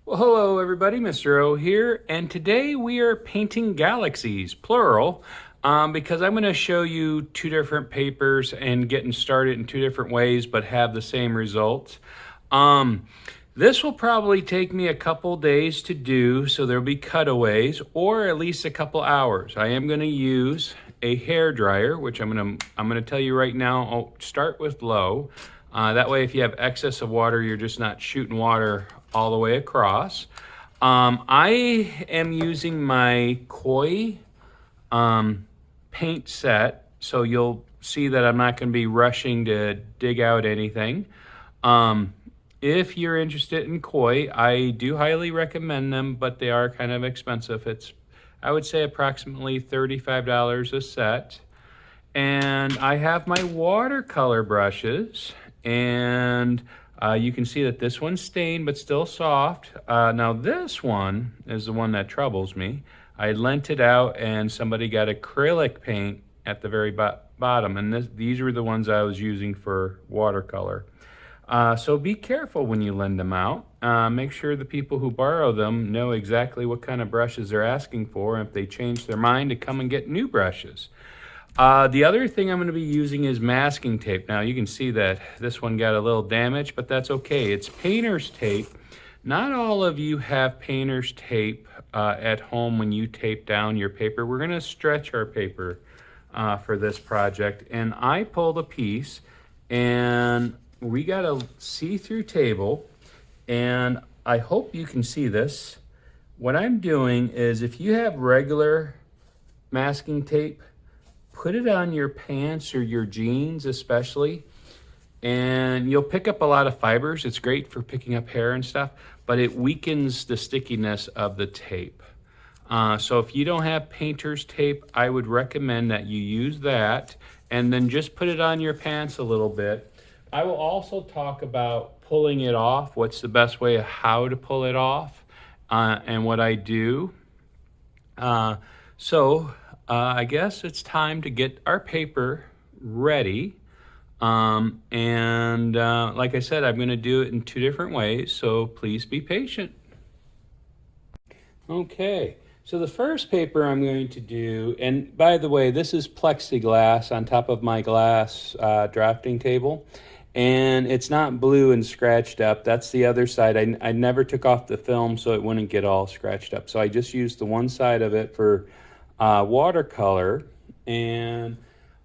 Well, hello everybody, Mr. O here, and today we are painting galaxies, plural, because I'm going to show you two different papers and getting started in two different ways, but have the same results. This will probably take me a couple days to do, so there'll be cutaways, or at least a couple hours. I am going to use a hair dryer, which I'm going to tell you right now. I'll start with low. That way, if you have excess of water, you're just not shooting water all the way across. I am using my koi paint set, so you'll see that I'm not going to be rushing to dig out anything. If you're interested in koi, I do highly recommend them, but they are kind of expensive. I would say approximately $35 a set. And I have my watercolor brushes, and you can see that this one's stained but still soft. Now this one is the one that troubles me. I lent it out and somebody got acrylic paint at the very bottom, and these were the ones I was using for watercolor. So be careful when you lend them out. Make sure the people who borrow them know exactly what kind of brushes they're asking for, and if they change their mind, to come and get new brushes. The other thing I'm going to be using is masking tape. Now you can see that this one got a little damage, but that's okay. It's painter's tape. Not all of you have painter's tape at home when you tape down your paper. We're going to stretch our paper for this project, and I pulled a piece, and we got a see-through table, and I hope you can see this. What I'm doing is, if you have regular masking tape, put it on your pants or your jeans especially, and you'll pick up a lot of fibers. It's great for picking up hair and stuff, but it weakens the stickiness of the tape. So if you don't have painter's tape, I would recommend that you use that, and then just put it on your pants a little bit. I will also talk about pulling it off, what's the best way of how to pull it off, and what I do. I guess it's time to get our paper ready. Like I said, I'm going to do it in two different ways, so please be patient. Okay, so the first paper I'm going to do, and by the way, this is plexiglass on top of my glass drafting table, and it's not blue and scratched up. That's the other side. I never took off the film so it wouldn't get all scratched up. So I just used the one side of it for watercolor. And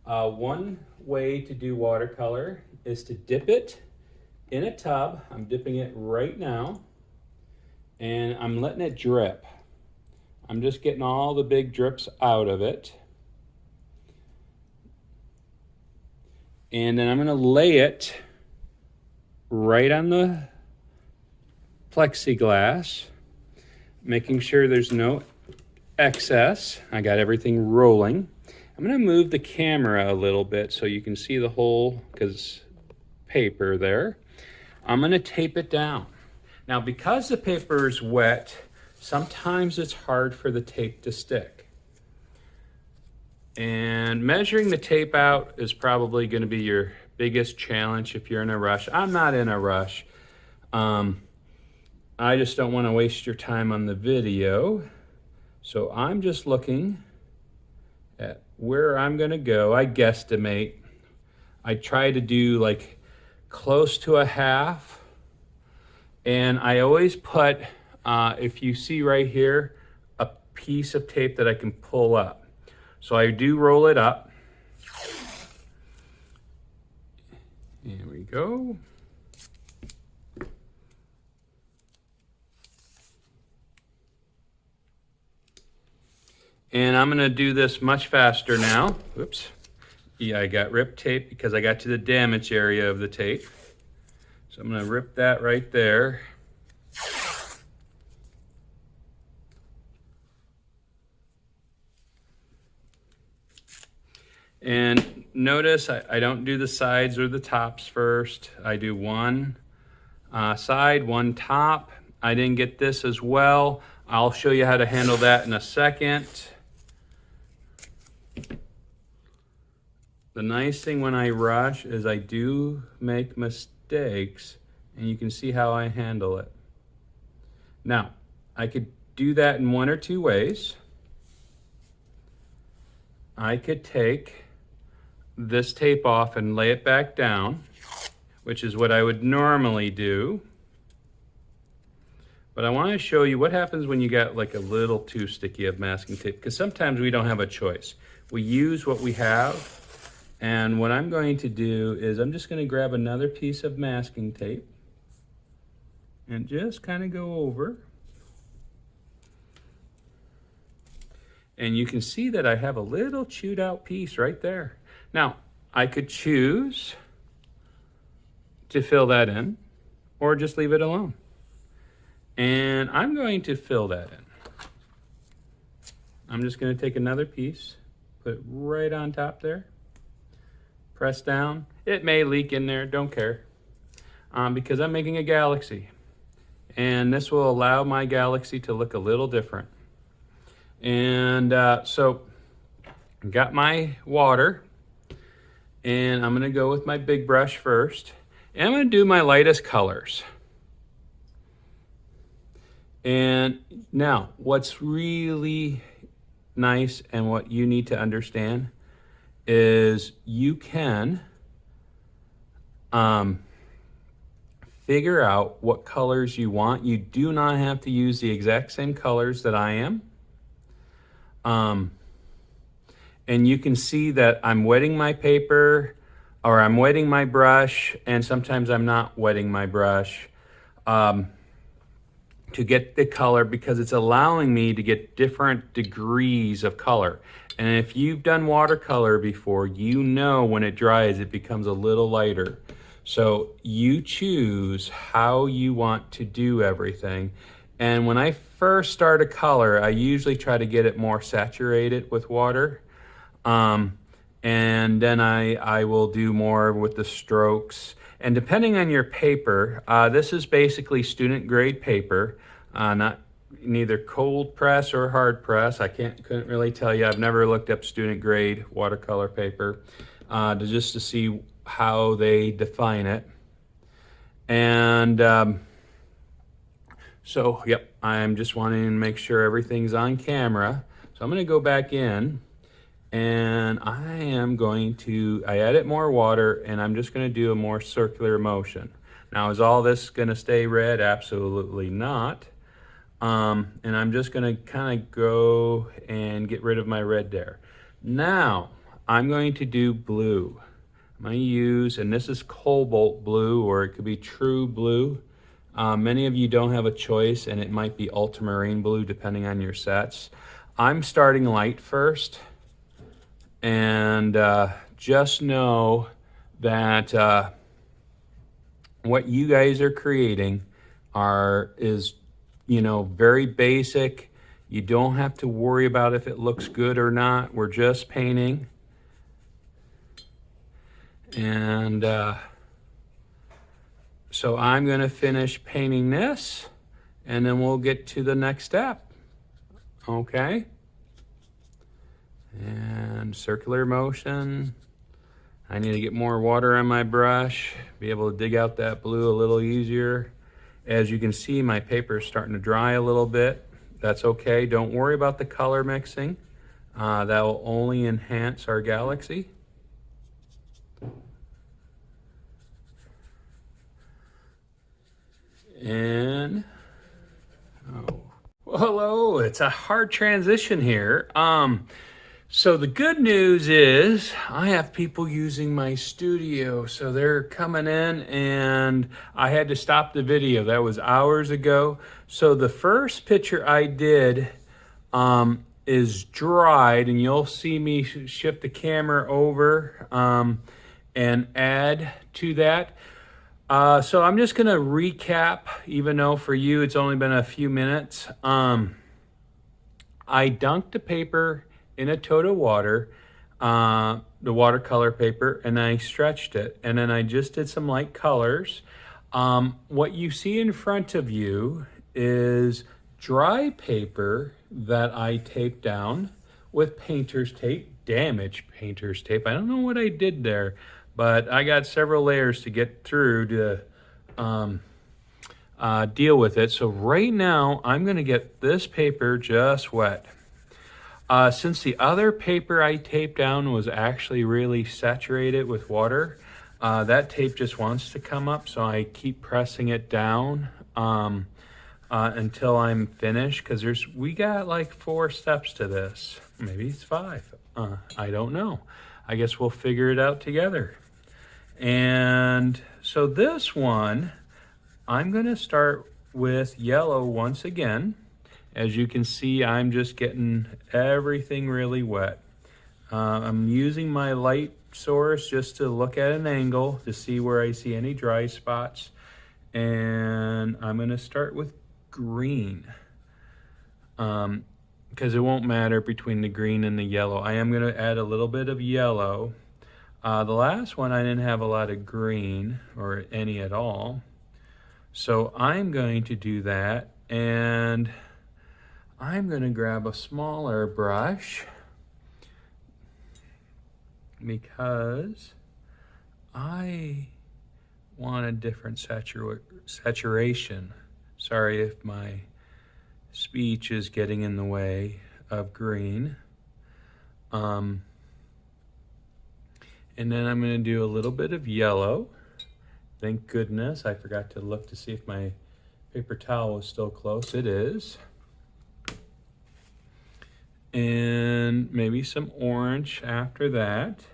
one way to do watercolor is to dip it in a tub. I'm dipping it right now, and I'm letting it drip. I'm just getting all the big drips out of it. And then I'm going to lay it right on the plexiglass, making sure there's no excess. I got everything rolling. I'm going to move the camera a little bit so you can see the whole, because paper there. I'm going to tape it down. Now, because the paper is wet, sometimes it's hard for the tape to stick. And measuring the tape out is probably going to be your biggest challenge if you're in a rush. I'm not in a rush. I just don't want to waste your time on the video. So I'm just looking at where I'm going to go. I guesstimate. I try to do like close to a half. And I always put, if you see right here, a piece of tape that I can pull up. So I do roll it up. Here we go. And I'm going to do this much faster now. Oops. Yeah, I got ripped tape because I got to the damage area of the tape. So I'm going to rip that right there. And notice I don't do the sides or the tops first. I do one side, one top. I didn't get this as well. I'll show you how to handle that in a second. The nice thing when I rush is I do make mistakes, and you can see how I handle it. Now, I could do that in one or two ways. I could take this tape off and lay it back down, which is what I would normally do. But I want to show you what happens when you got like a little too sticky of masking tape, because sometimes we don't have a choice. We use what we have, and what I'm going to do is I'm just going to grab another piece of masking tape and just kind of go over. And you can see that I have a little chewed out piece right there. Now, I could choose to fill that in or just leave it alone. And I'm going to fill that in. I'm just going to take another piece, put it right on top there, press down. It may leak in there, don't care, because I'm making a galaxy. And this will allow my galaxy to look a little different. And so I got my water, and I'm gonna go with my big brush first. And I'm gonna do my lightest colors. And now, what's really nice and what you need to understand is you can figure out what colors you want. You do not have to use the exact same colors that I am. And you can see that I'm wetting my paper, or I'm wetting my brush, and sometimes I'm not wetting my brush to get the color, because it's allowing me to get different degrees of color. And if you've done watercolor before, you know when it dries, it becomes a little lighter. So you choose how you want to do everything. And when I first start a color, I usually try to get it more saturated with water. And then I will do more with the strokes. And depending on your paper, this is basically student grade paper, not neither cold press or hard press. I couldn't really tell you. I've never looked up student grade watercolor paper just to see how they define it. And so, yep, I'm just wanting to make sure everything's on camera. So I'm going to go back in, and I added more water, and I'm just going to do a more circular motion. Now, is all this going to stay red? Absolutely not. And I'm just going to kind of go and get rid of my red there. Now, I'm going to do blue. I'm going to use, and this is cobalt blue, or it could be true blue. Many of you don't have a choice, and it might be ultramarine blue depending on your sets. I'm starting light first, and just know that what you guys are creating is very basic. You don't have to worry about if it looks good or not. We're just painting. And so I'm going to finish painting this, and then we'll get to the next step. Okay? And circular motion. I need to get more water on my brush, be able to dig out that blue a little easier. As you can see, my paper is starting to dry a little bit. That's okay. Don't worry about the color mixing. That will only enhance our galaxy. And well, hello, it's a hard transition here. So the good news is I have people using my studio. So they're coming in, and I had to stop the video. That was hours ago. So the first picture I did is dried, and you'll see me shift the camera over and add to that. So I'm just gonna recap, even though for you it's only been a few minutes. I dunked the paper in a tote of water, the watercolor paper, and I stretched it. And then I just did some light colors. What you see in front of you is dry paper that I taped down with painter's tape, damaged painter's tape. I don't know what I did there, but I got several layers to get through to deal with it. So right now, I'm going to get this paper just wet. Since the other paper I taped down was actually really saturated with water, that tape just wants to come up, so I keep pressing it down until I'm finished, because we got like 4 steps to this. Maybe it's 5. I don't know. I guess we'll figure it out together. And so this one, I'm going to start with yellow once again. As you can see, I'm just getting everything really wet. I'm using my light source just to look at an angle to see where I see any dry spots. And I'm going to start with green, because it won't matter between the green and the yellow. I am going to add a little bit of yellow. The last one I didn't have a lot of green or any at all. So I'm going to do that, and I'm going to grab a smaller brush because I want a different saturation. Sorry if my speech is getting in the way of green. And then I'm going to do a little bit of yellow. Thank goodness I forgot to look to see if my paper towel was still close. It is. And maybe some orange after that.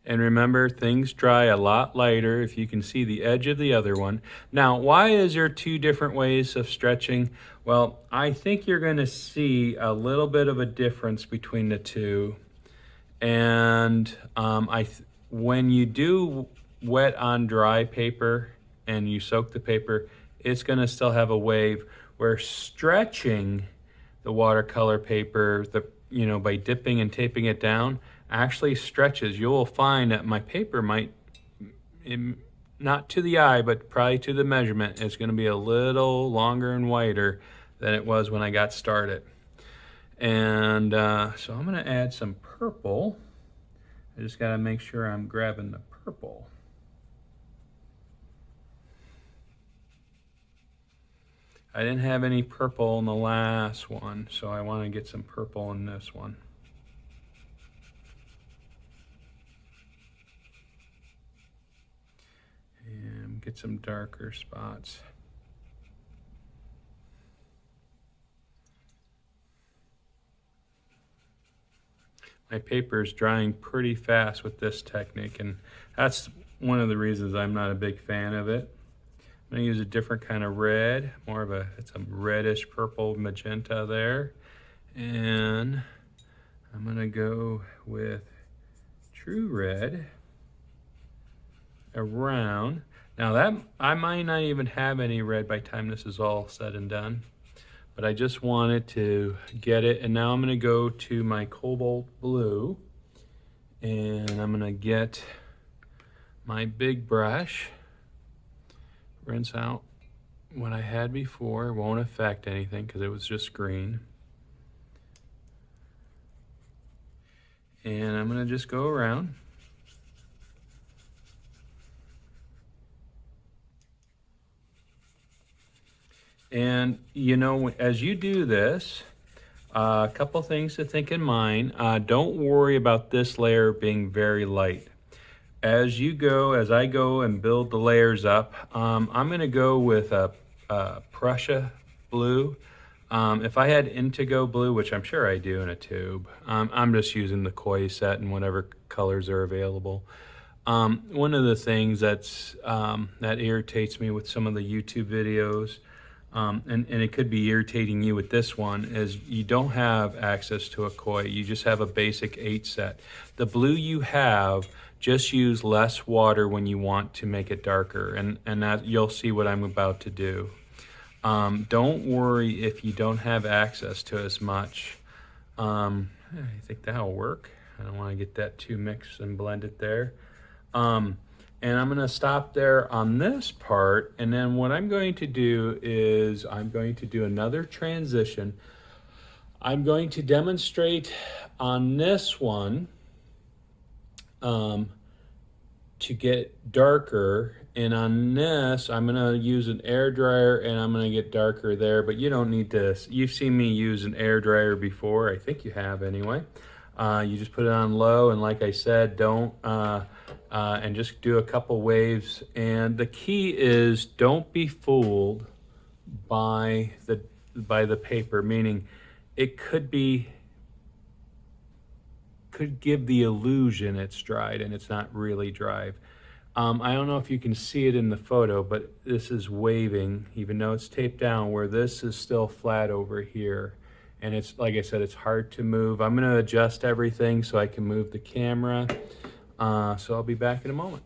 And remember, things dry a lot lighter if you can see the edge of the other one. Now, why is there 2 different ways of stretching? Well, I think you're going to see a little bit of a difference between the 2. And when you do wet on dry paper and you soak the paper, it's going to still have a wave. Where stretching the watercolor paper, by dipping and taping it down, actually stretches. You will find that my paper might, not to the eye, but probably to the measurement, it's going to be a little longer and whiter than it was when I got started. And so I'm going to add some purple. I just got to make sure I'm grabbing the purple. I didn't have any purple in the last one, so I want to get some purple in this one. And get some darker spots. My paper is drying pretty fast with this technique, and that's one of the reasons I'm not a big fan of it. I'm going to use a different kind of red, it's a reddish purple magenta there. And I'm going to go with true red around. Now that I might not even have any red by the time this is all said and done, but I just wanted to get it. And now I'm going to go to my cobalt blue, and I'm going to get my big brush, rinse out what I had before. It won't affect anything because it was just green. And I'm going to just go around. And as you do this, a couple things to think in mind. Don't worry about this layer being very light. As I go and build the layers up, I'm going to go with a Prussia blue. If I had indigo blue, which I'm sure I do in a tube, I'm just using the koi set and whatever colors are available. One of the things that irritates me with some of the YouTube videos, and it could be irritating you with this one, is you don't have access to a koi. You just have a basic 8 set. The blue you have, just use less water when you want to make it darker, and that you'll see what I'm about to do. Don't worry if you don't have access to as much. I think that'll work. I don't want to get that too mixed and blended there. And I'm gonna stop there on this part, and then what I'm going to do is I'm going to do another transition. I'm going to demonstrate on this one to get darker, and on this I'm gonna use an air dryer and I'm gonna get darker there, but you don't need to. You've seen me use an air dryer before, I think you have anyway. You just put it on low, and like I said, don't and just do a couple waves. And the key is don't be fooled by the paper, meaning it could give the illusion it's dried and it's not really dried. I don't know if you can see it in the photo, but this is waving, even though it's taped down, where this is still flat over here. And it's, like I said, it's hard to move. I'm gonna adjust everything so I can move the camera. So I'll be back in a moment.